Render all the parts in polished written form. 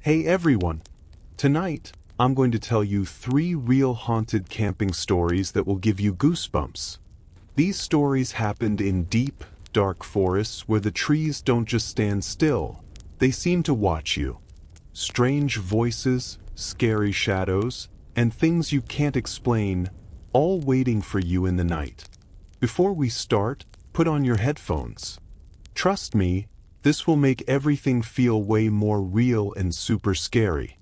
Hey everyone! Tonight, I'm going to tell you 3 real haunted camping stories that will give you goosebumps. These stories happened in deep, dark forests where the trees don't just stand still, they seem to watch you. Strange voices, scary shadows, and things you can't explain, all waiting for you in the night. Before we start, put on your headphones. Trust me, this will make everything feel way more real and super scary.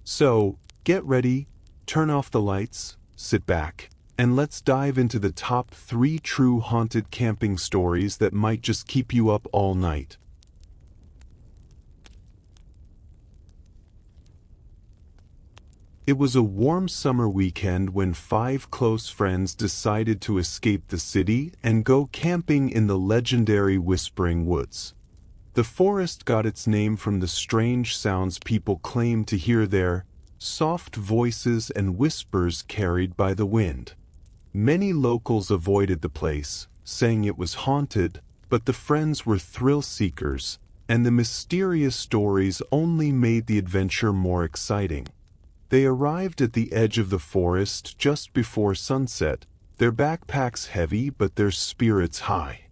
So, get ready, turn off the lights, sit back, and let's dive into the top 3 true haunted camping stories that might just keep you up all night. It was a warm summer weekend when 5 close friends decided to escape the city and go camping in the legendary Whispering Woods. The forest got its name from the strange sounds people claimed to hear there, soft voices and whispers carried by the wind. Many locals avoided the place, saying it was haunted, but the friends were thrill seekers, and the mysterious stories only made the adventure more exciting. They arrived at the edge of the forest just before sunset, their backpacks heavy but their spirits high.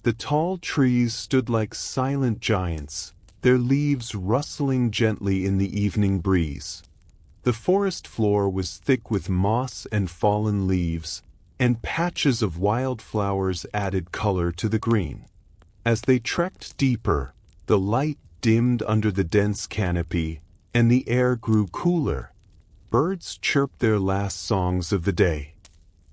The tall trees stood like silent giants, their leaves rustling gently in the evening breeze. The forest floor was thick with moss and fallen leaves, and patches of wildflowers added color to the green. As they trekked deeper, the light dimmed under the dense canopy, and the air grew cooler. Birds chirped their last songs of the day.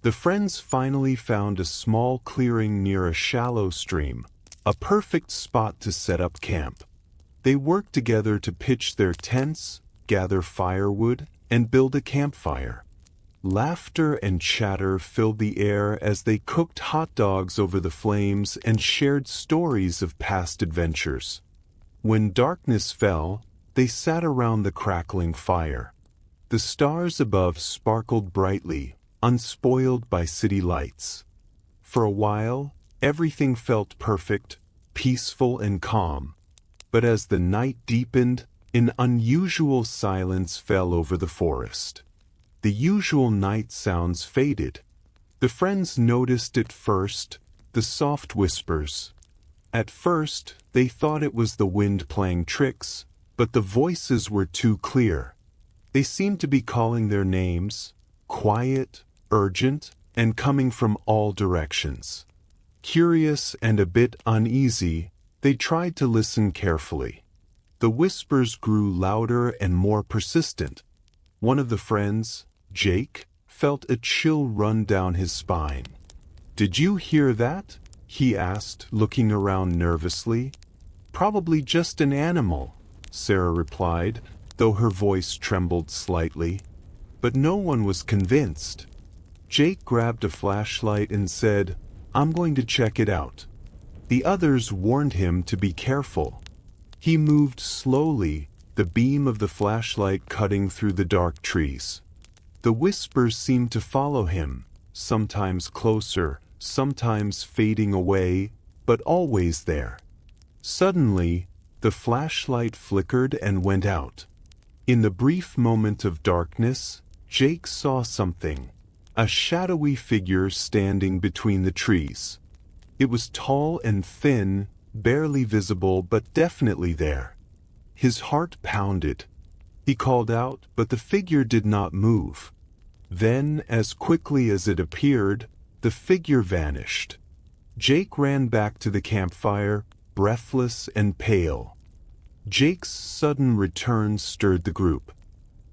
The friends finally found a small clearing near a shallow stream, a perfect spot to set up camp. They worked together to pitch their tents, gather firewood, and build a campfire. Laughter and chatter filled the air as they cooked hot dogs over the flames and shared stories of past adventures. When darkness fell, they sat around the crackling fire. The stars above sparkled brightly, unspoiled by city lights. For a while, everything felt perfect, peaceful and calm. But as the night deepened, an unusual silence fell over the forest. The usual night sounds faded. The friends noticed it first, the soft whispers. At first, they thought it was the wind playing tricks, but the voices were too clear. They seemed to be calling their names, quiet, urgent, and coming from all directions. Curious and a bit uneasy, they tried to listen carefully. The whispers grew louder and more persistent. One of the friends, Jake, felt a chill run down his spine. "Did you hear that?" he asked, looking around nervously. "Probably just an animal," Sarah replied, though her voice trembled slightly. But no one was convinced. Jake grabbed a flashlight and said, "I'm going to check it out." The others warned him to be careful. He moved slowly, the beam of the flashlight cutting through the dark trees. The whispers seemed to follow him, sometimes closer, sometimes fading away, but always there. Suddenly, the flashlight flickered and went out. In the brief moment of darkness, Jake saw something. A shadowy figure standing between the trees. It was tall and thin, barely visible but definitely there. His heart pounded. He called out, but the figure did not move. Then, as quickly as it appeared, the figure vanished. Jake ran back to the campfire, breathless and pale. Jake's sudden return stirred the group.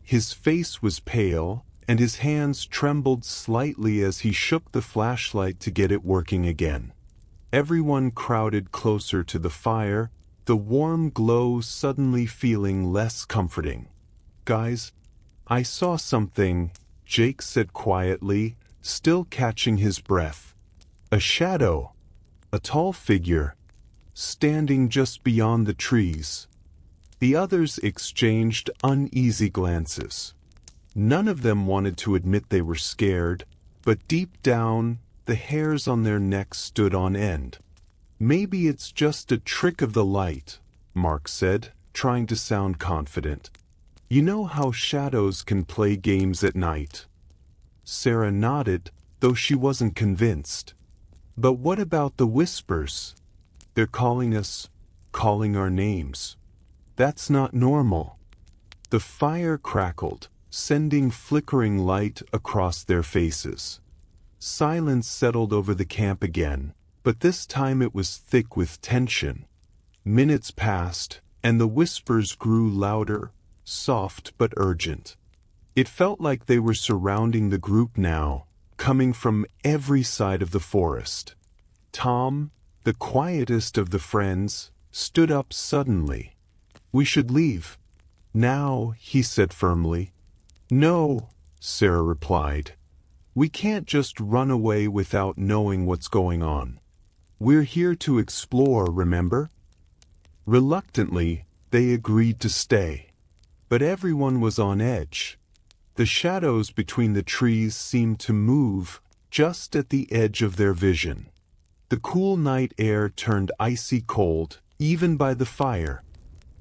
His face was pale, and his hands trembled slightly as he shook the flashlight to get it working again. Everyone crowded closer to the fire, the warm glow suddenly feeling less comforting. "Guys, I saw something," Jake said quietly, still catching his breath. "A shadow, a tall figure, standing just beyond the trees." The others exchanged uneasy glances. None of them wanted to admit they were scared, but deep down, the hairs on their necks stood on end. "Maybe it's just a trick of the light," Mark said, trying to sound confident. You know how shadows can play games at night? Sarah nodded, though she wasn't convinced. But what about the whispers? They're calling us, calling our names. That's not normal. The fire crackled, sending flickering light across their faces. Silence settled over the camp again, but this time it was thick with tension. Minutes passed, and the whispers grew louder, soft but urgent. It felt like they were surrounding the group now, coming from every side of the forest. Tom, the quietest of the friends, stood up suddenly. "We should leave. Now," he said firmly. "No," Sarah replied. "We can't just run away without knowing what's going on. We're here to explore, remember?" Reluctantly, they agreed to stay. But everyone was on edge. The shadows between the trees seemed to move just at the edge of their vision. The cool night air turned icy cold, even by the fire.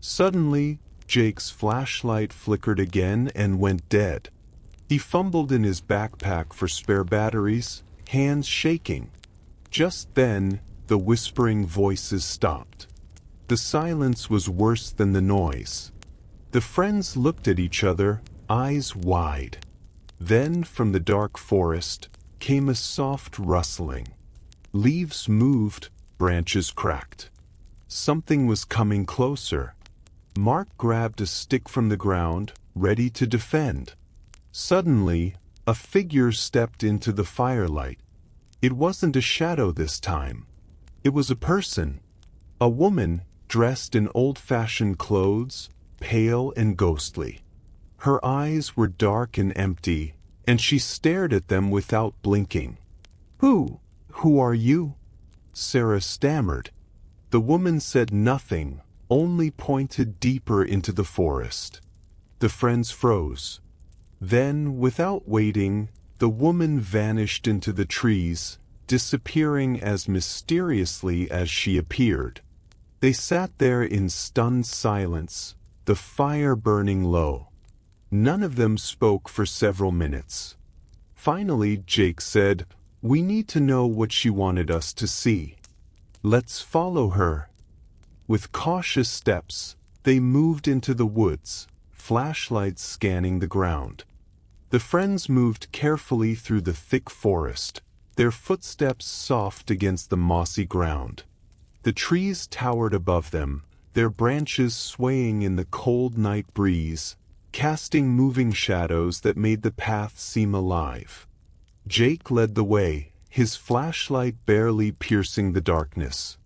Suddenly, Jake's flashlight flickered again and went dead. He fumbled in his backpack for spare batteries, hands shaking. Just then, the whispering voices stopped. The silence was worse than the noise. The friends looked at each other, eyes wide. Then, from the dark forest, came a soft rustling. Leaves moved, branches cracked. Something was coming closer. Mark grabbed a stick from the ground, ready to defend. Suddenly, a figure stepped into the firelight. It wasn't a shadow this time. It was a person. A woman, dressed in old-fashioned clothes, pale and ghostly. Her eyes were dark and empty, and she stared at them without blinking. Who are you?" Sarah stammered. The woman said nothing, only pointed deeper into the forest. The friends froze. Then, without waiting, the woman vanished into the trees, disappearing as mysteriously as she appeared. They sat there in stunned silence, the fire burning low. None of them spoke for several minutes. Finally, Jake said, "We need to know what she wanted us to see. Let's follow her." With cautious steps, they moved into the woods, flashlights scanning the ground. The friends moved carefully through the thick forest, their footsteps soft against the mossy ground. The trees towered above them, their branches swaying in the cold night breeze, casting moving shadows that made the path seem alive. Jake led the way, his flashlight barely piercing the darkness.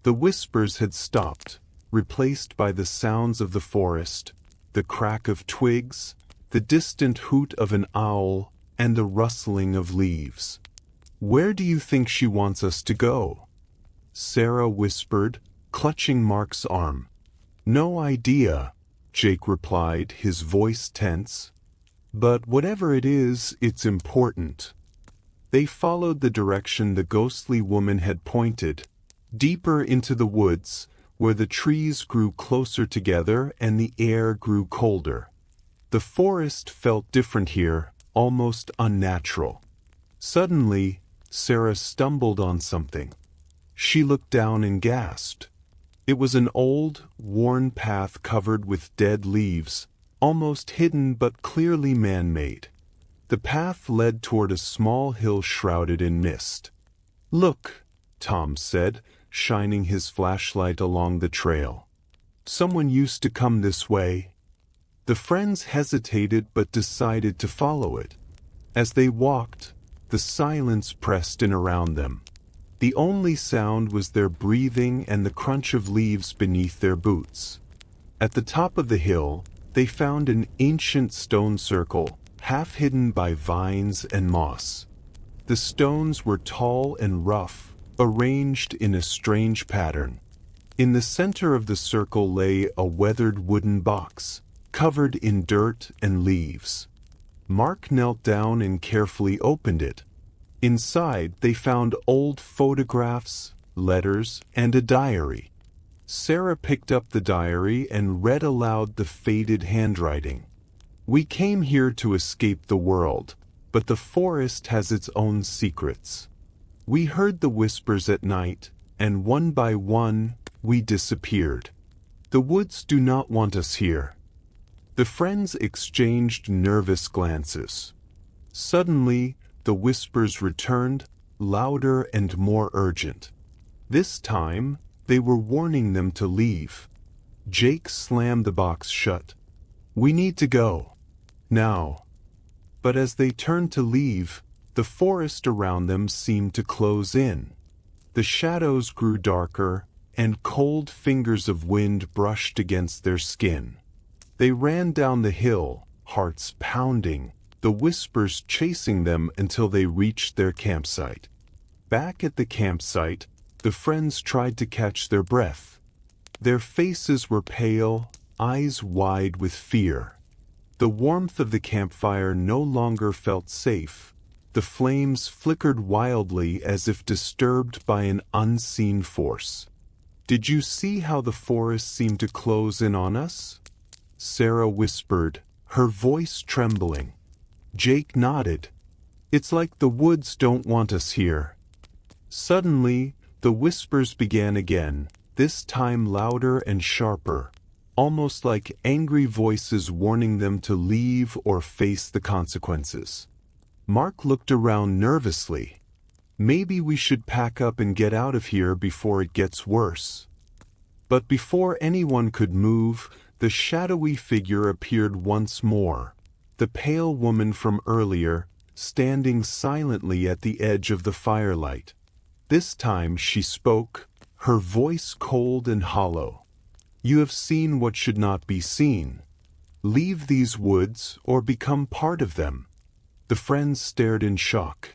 The whispers had stopped, replaced by the sounds of the forest, the crack of twigs, the distant hoot of an owl, and the rustling of leaves. "Where do you think she wants us to go?" Sarah whispered, clutching Mark's arm. "No idea," Jake replied, his voice tense. "But whatever it is, it's important." They followed the direction the ghostly woman had pointed, deeper into the woods, where the trees grew closer together and the air grew colder. The forest felt different here, almost unnatural. Suddenly, Sarah stumbled on something. She looked down and gasped. It was an old, worn path covered with dead leaves, almost hidden but clearly man-made. The path led toward a small hill shrouded in mist. "Look," Tom said, shining his flashlight along the trail. "Someone used to come this way." The friends hesitated but decided to follow it. As they walked, the silence pressed in around them. The only sound was their breathing and the crunch of leaves beneath their boots. At the top of the hill, they found an ancient stone circle, half hidden by vines and moss. The stones were tall and rough, arranged in a strange pattern. In the center of the circle lay a weathered wooden box, covered in dirt and leaves. Mark knelt down and carefully opened it. Inside, they found old photographs, letters, and a diary. Sarah picked up the diary and read aloud the faded handwriting. "We came here to escape the world, but the forest has its own secrets. We heard the whispers at night, and one by one, we disappeared. The woods do not want us here." The friends exchanged nervous glances. Suddenly, the whispers returned, louder and more urgent. This time, they were warning them to leave. Jake slammed the box shut. "We need to go. Now." But as they turned to leave, the forest around them seemed to close in. The shadows grew darker, and cold fingers of wind brushed against their skin. They ran down the hill, hearts pounding, the whispers chasing them until they reached their campsite. Back at the campsite, the friends tried to catch their breath. Their faces were pale, eyes wide with fear. The warmth of the campfire no longer felt safe. The flames flickered wildly as if disturbed by an unseen force. "Did you see how the forest seemed to close in on us?" Sarah whispered, her voice trembling. Jake nodded. "It's like the woods don't want us here." Suddenly, the whispers began again, this time louder and sharper, almost like angry voices warning them to leave or face the consequences. Mark looked around nervously. "Maybe we should pack up and get out of here before it gets worse." But before anyone could move, the shadowy figure appeared once more, the pale woman from earlier, standing silently at the edge of the firelight. This time she spoke, her voice cold and hollow. "You have seen what should not be seen. Leave these woods or become part of them." The friends stared in shock.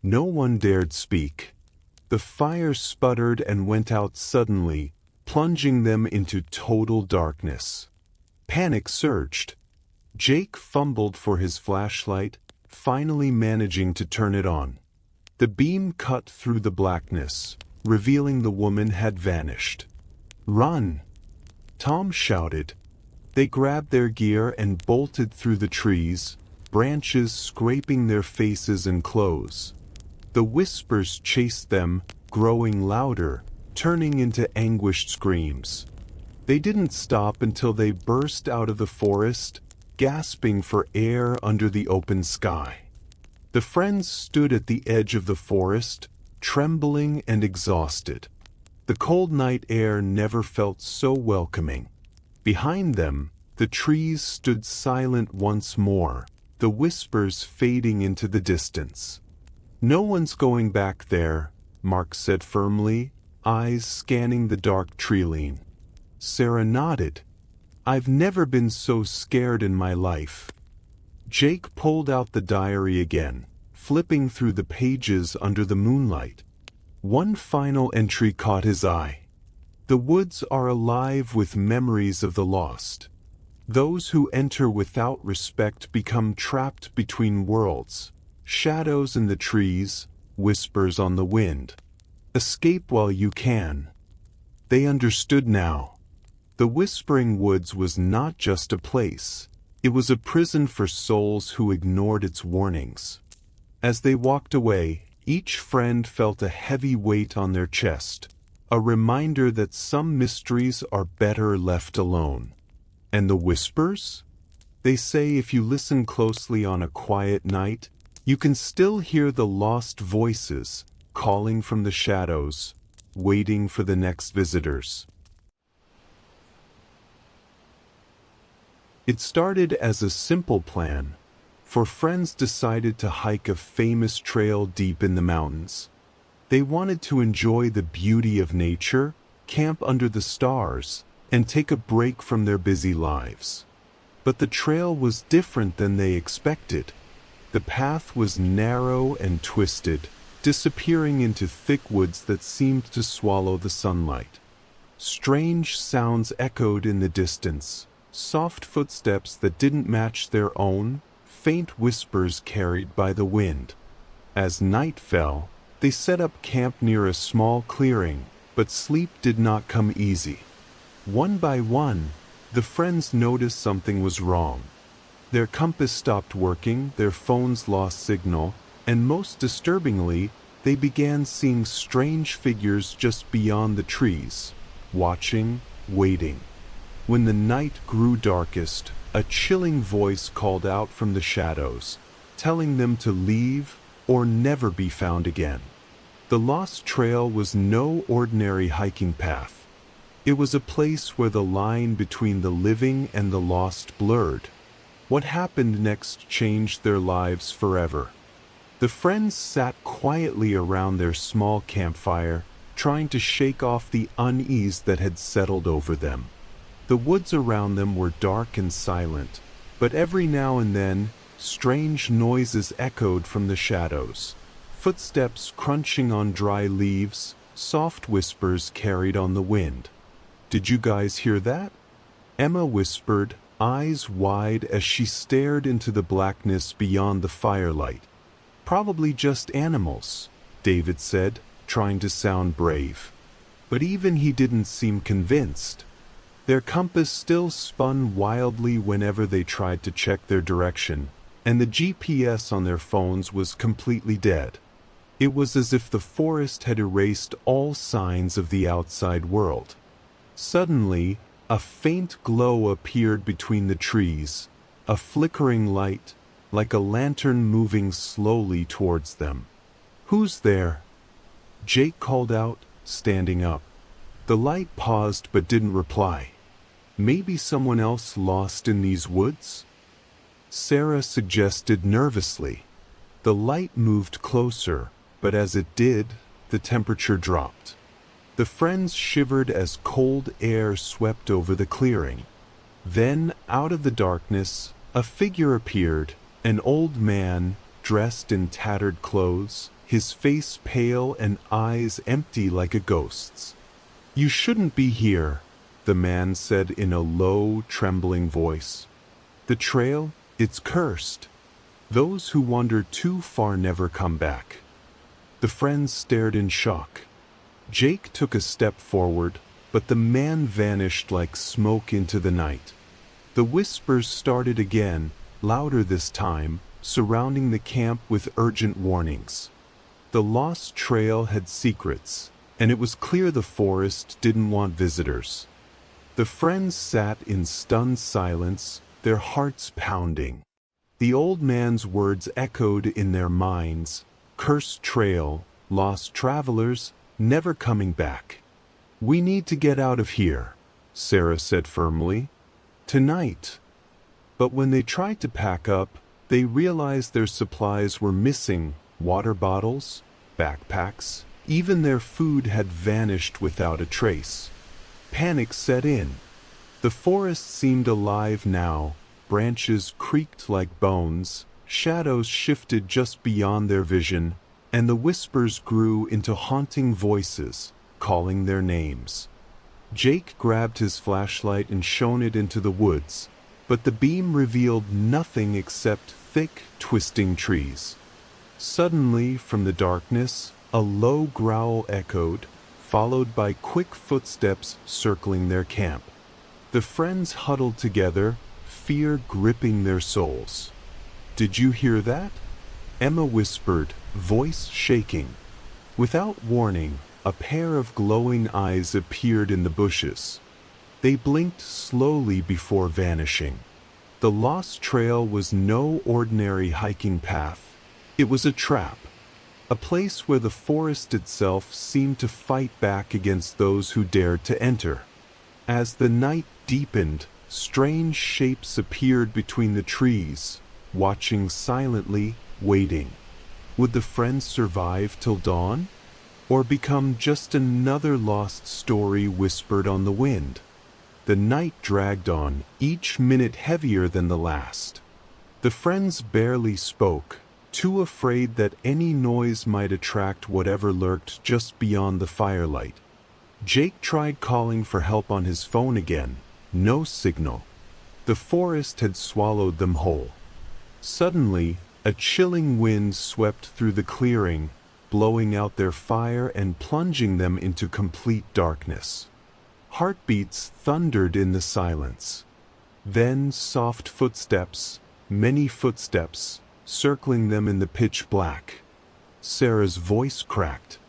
No one dared speak. The fire sputtered and went out suddenly, plunging them into total darkness. Panic surged. Jake fumbled for his flashlight, finally managing to turn it on. The beam cut through the blackness, revealing the woman had vanished. "Run!" Tom shouted. They grabbed their gear and bolted through the trees, branches scraping their faces and clothes. The whispers chased them, growing louder, turning into anguished screams. They didn't stop until they burst out of the forest, gasping for air under the open sky. The friends stood at the edge of the forest, trembling and exhausted. The cold night air never felt so welcoming. Behind them, the trees stood silent once more, the whispers fading into the distance. "No one's going back there," Mark said firmly, eyes scanning the dark tree-line. Sarah nodded. "I've never been so scared in my life." Jake pulled out the diary again, flipping through the pages under the moonlight. One final entry caught his eye. "The woods are alive with memories of the lost. Those who enter without respect become trapped between worlds, shadows in the trees, whispers on the wind. Escape while you can." They understood now. The Whispering Woods was not just a place. It was a prison for souls who ignored its warnings. As they walked away, each friend felt a heavy weight on their chest, a reminder that some mysteries are better left alone. And the whispers? They say if you listen closely on a quiet night, you can still hear the lost voices calling from the shadows, waiting for the next visitors. It started as a simple plan. Four friends decided to hike a famous trail deep in the mountains. They wanted to enjoy the beauty of nature, camp under the stars, and take a break from their busy lives. But the trail was different than they expected. The path was narrow and twisted, disappearing into thick woods that seemed to swallow the sunlight. Strange sounds echoed in the distance, soft footsteps that didn't match their own, faint whispers carried by the wind. As night fell, they set up camp near a small clearing, but sleep did not come easy. One by one, the friends noticed something was wrong. Their compass stopped working, their phones lost signal, and most disturbingly, they began seeing strange figures just beyond the trees, watching, waiting. When the night grew darkest, a chilling voice called out from the shadows, telling them to leave or never be found again. The lost trail was no ordinary hiking path. It was a place where the line between the living and the lost blurred. What happened next changed their lives forever. The friends sat quietly around their small campfire, trying to shake off the unease that had settled over them. The woods around them were dark and silent, but every now and then, strange noises echoed from the shadows. Footsteps crunching on dry leaves, soft whispers carried on the wind. "Did you guys hear that?" Emma whispered, eyes wide as she stared into the blackness beyond the firelight. "Probably just animals," David said, trying to sound brave. But even he didn't seem convinced. Their compass still spun wildly whenever they tried to check their direction, and the GPS on their phones was completely dead. It was as if the forest had erased all signs of the outside world. Suddenly, a faint glow appeared between the trees, a flickering light, like a lantern moving slowly towards them. "Who's there?" Jake called out, standing up. The light paused but didn't reply. "Maybe someone else lost in these woods?" Sarah suggested nervously. The light moved closer, but as it did, the temperature dropped. The friends shivered as cold air swept over the clearing. Then, out of the darkness, a figure appeared, an old man, dressed in tattered clothes, his face pale and eyes empty like a ghost's. "You shouldn't be here," the man said in a low, trembling voice. "The trail, it's cursed. Those who wander too far never come back." The friends stared in shock. Jake took a step forward, but the man vanished like smoke into the night. The whispers started again, louder this time, surrounding the camp with urgent warnings. The lost trail had secrets, and it was clear the forest didn't want visitors. The friends sat in stunned silence, their hearts pounding. The old man's words echoed in their minds: "Cursed trail, lost travelers, never coming back." "We need to get out of here," Sarah said firmly. "Tonight." But when they tried to pack up, they realized their supplies were missing: water bottles, backpacks, even their food had vanished without a trace. Panic set in. The forest seemed alive now. Branches creaked like bones, shadows shifted just beyond their vision, and the whispers grew into haunting voices, calling their names. Jake grabbed his flashlight and shone it into the woods, but the beam revealed nothing except thick, twisting trees. Suddenly, from the darkness, a low growl echoed, followed by quick footsteps circling their camp. The friends huddled together, fear gripping their souls. "Did you hear that?" Emma whispered, voice shaking. Without warning, a pair of glowing eyes appeared in the bushes. They blinked slowly before vanishing. The lost trail was no ordinary hiking path. It was a trap, a place where the forest itself seemed to fight back against those who dared to enter. As the night deepened, strange shapes appeared between the trees, watching silently, waiting. Would the friends survive till dawn? Or become just another lost story whispered on the wind? The night dragged on, each minute heavier than the last. The friends barely spoke, too afraid that any noise might attract whatever lurked just beyond the firelight. Jake tried calling for help on his phone again. No signal. The forest had swallowed them whole. Suddenly, a chilling wind swept through the clearing, blowing out their fire and plunging them into complete darkness. Heartbeats thundered in the silence. Then soft footsteps, many footsteps, circling them in the pitch black. Sarah's voice cracked.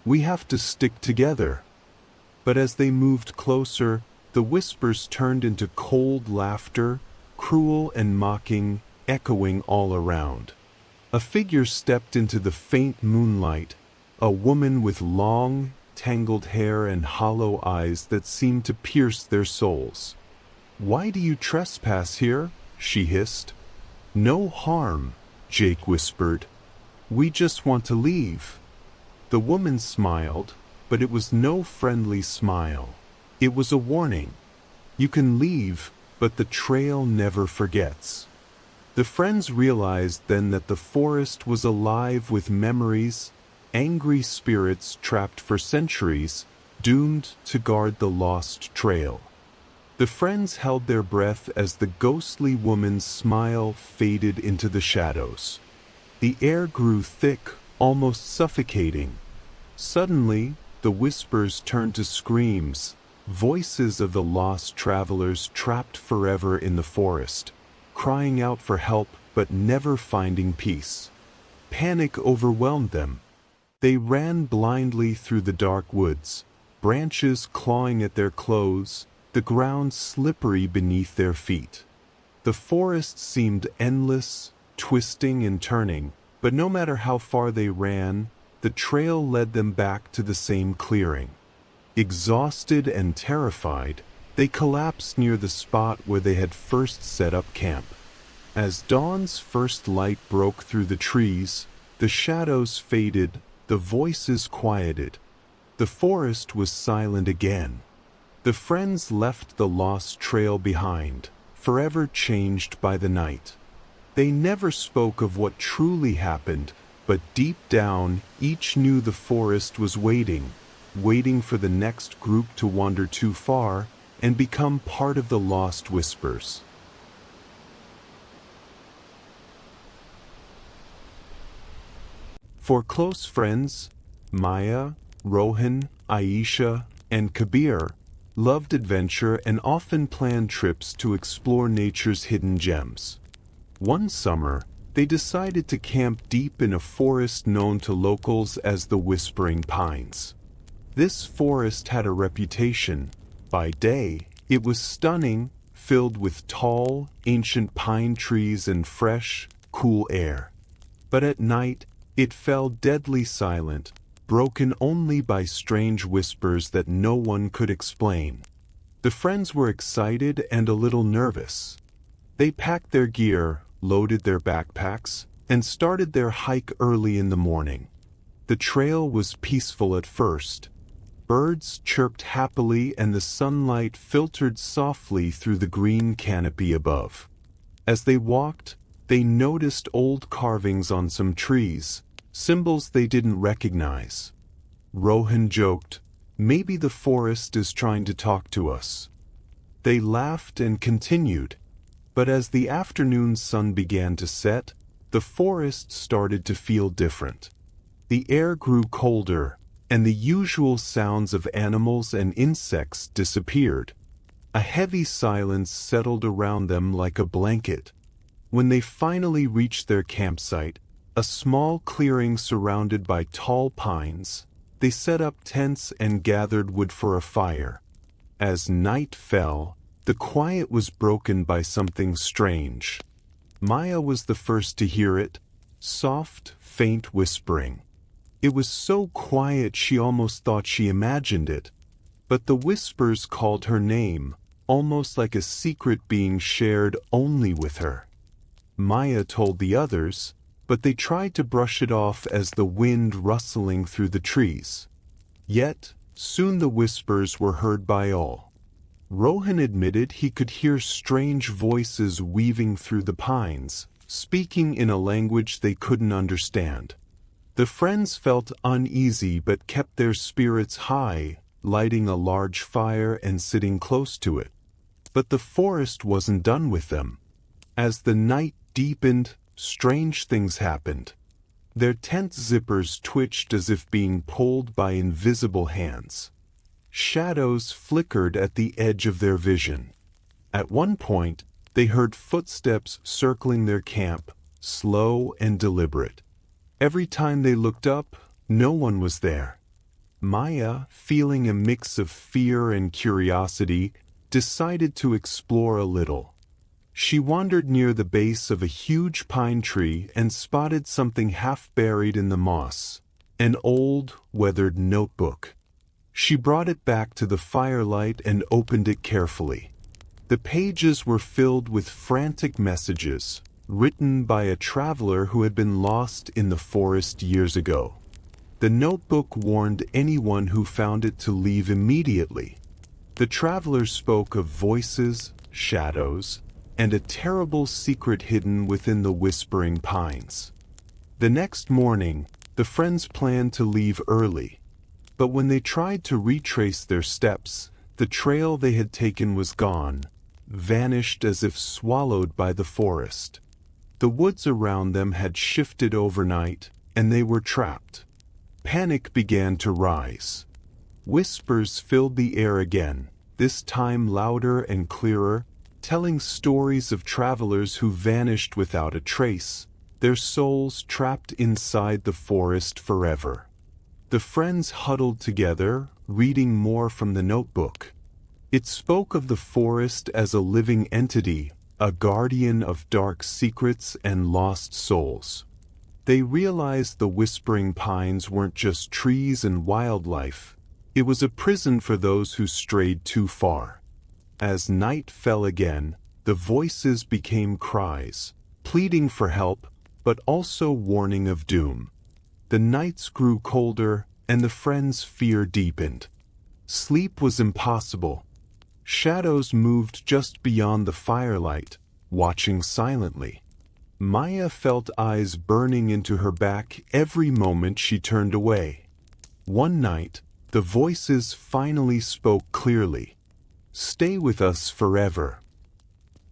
"We have to stick together." But as they moved closer, the whispers turned into cold laughter, cruel and mocking, echoing all around. A figure stepped into the faint moonlight, a woman with long, tangled hair and hollow eyes that seemed to pierce their souls. "Why do you trespass here?" she hissed. "No harm," Jake whispered. "We just want to leave." The woman smiled, but it was no friendly smile. It was a warning. You can leave, but the trail never forgets. The friends realized then that the forest was alive with memories, angry spirits trapped for centuries, doomed to guard the lost trail. The friends held their breath as the ghostly woman's smile faded into the shadows. The air grew thick, almost suffocating. Suddenly, the whispers turned to screams, voices of the lost travelers trapped forever in the forest, crying out for help but never finding peace. Panic overwhelmed them. They ran blindly through the dark woods, branches clawing at their clothes, the ground slippery beneath their feet. The forest seemed endless, twisting and turning, but no matter how far they ran, the trail led them back to the same clearing. Exhausted and terrified, they collapsed near the spot where they had first set up camp. As dawn's first light broke through the trees, the shadows faded, the voices quieted. The forest was silent again. The friends left the lost trail behind, forever changed by the night. They never spoke of what truly happened, but deep down, each knew the forest was waiting for the next group to wander too far and become part of the lost whispers. For close friends, Maya, Rohan, Aisha, and Kabir loved adventure and often planned trips to explore nature's hidden gems. One summer, they decided to camp deep in a forest known to locals as the Whispering Pines. This forest had a reputation. By day, it was stunning, filled with tall, ancient pine trees and fresh, cool air. But at night, it fell deadly silent, broken only by strange whispers that no one could explain. The friends were excited and a little nervous. They packed their gear, loaded their backpacks, and started their hike early in the morning. The trail was peaceful at first. Birds chirped happily and the sunlight filtered softly through the green canopy above. As they walked, they noticed old carvings on some trees, symbols they didn't recognize. Rohan joked, "Maybe the forest is trying to talk to us." They laughed and continued. But as the afternoon sun began to set, the forest started to feel different. The air grew colder, and the usual sounds of animals and insects disappeared. A heavy silence settled around them like a blanket. When they finally reached their campsite, a small clearing surrounded by tall pines, they set up tents and gathered wood for a fire. As night fell, the quiet was broken by something strange. Maya was the first to hear it, soft, faint whispering. It was so quiet she almost thought she imagined it, but the whispers called her name, almost like a secret being shared only with her. Maya told the others, but they tried to brush it off as the wind rustling through the trees. Yet, soon the whispers were heard by all. Rohan admitted he could hear strange voices weaving through the pines, speaking in a language they couldn't understand. The friends felt uneasy but kept their spirits high, lighting a large fire and sitting close to it. But the forest wasn't done with them. As the night deepened, strange things happened. Their tent zippers twitched as if being pulled by invisible hands. Shadows flickered at the edge of their vision. At one point, they heard footsteps circling their camp, slow and deliberate. Every time they looked up, no one was there. Maya, feeling a mix of fear and curiosity, decided to explore a little. She wandered near the base of a huge pine tree and spotted something half buried in the moss, an old, weathered notebook. She brought it back to the firelight and opened it carefully. The pages were filled with frantic messages, written by a traveler who had been lost in the forest years ago. The notebook warned anyone who found it to leave immediately. The traveler spoke of voices, shadows, and a terrible secret hidden within the whispering pines. The next morning, the friends planned to leave early. But when they tried to retrace their steps, the trail they had taken was gone, vanished as if swallowed by the forest. The woods around them had shifted overnight, and they were trapped. Panic began to rise. Whispers filled the air again, this time louder and clearer, telling stories of travelers who vanished without a trace, their souls trapped inside the forest forever. The friends huddled together, reading more from the notebook. It spoke of the forest as a living entity, a guardian of dark secrets and lost souls. They realized the whispering pines weren't just trees and wildlife. It was a prison for those who strayed too far. As night fell again, the voices became cries, pleading for help, but also warning of doom. The nights grew colder, and the friends' fear deepened. Sleep was impossible. Shadows moved just beyond the firelight, watching silently. Maya felt eyes burning into her back every moment she turned away. One night, the voices finally spoke clearly. "Stay with us forever."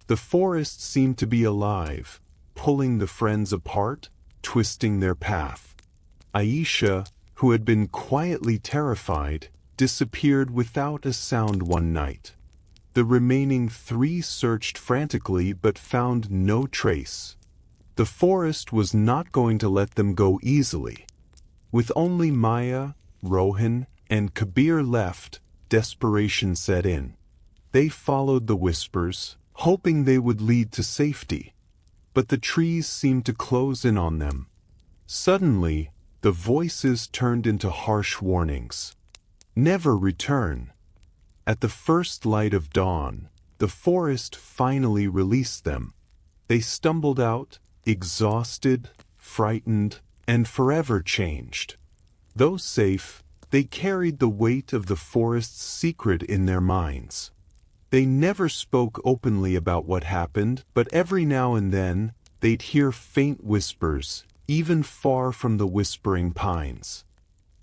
The forest seemed to be alive, pulling the friends apart, twisting their path. Aisha, who had been quietly terrified, disappeared without a sound one night. The remaining three searched frantically but found no trace. The forest was not going to let them go easily. With only Maya, Rohan, and Kabir left, desperation set in. They followed the whispers, hoping they would lead to safety. But the trees seemed to close in on them. Suddenly, the voices turned into harsh warnings. "Never return." At the first light of dawn, the forest finally released them. They stumbled out, exhausted, frightened, and forever changed. Though safe, they carried the weight of the forest's secret in their minds. They never spoke openly about what happened, but every now and then, they'd hear faint whispers, even far from the whispering pines.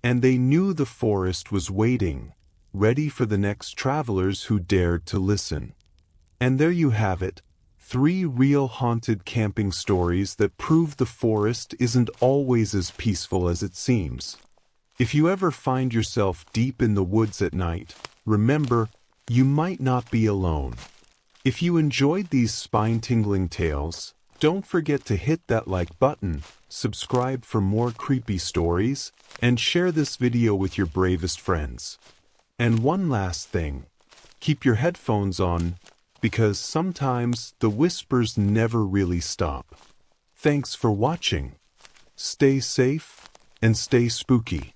And they knew the forest was waiting, ready for the next travelers who dared to listen. And there you have it, 3 real haunted camping stories that prove the forest isn't always as peaceful as it seems. If you ever find yourself deep in the woods at night, remember, you might not be alone. If you enjoyed these spine-tingling tales, don't forget to hit that like button, subscribe for more creepy stories, and share this video with your bravest friends. And one last thing, keep your headphones on, because sometimes the whispers never really stop. Thanks for watching. Stay safe and stay spooky.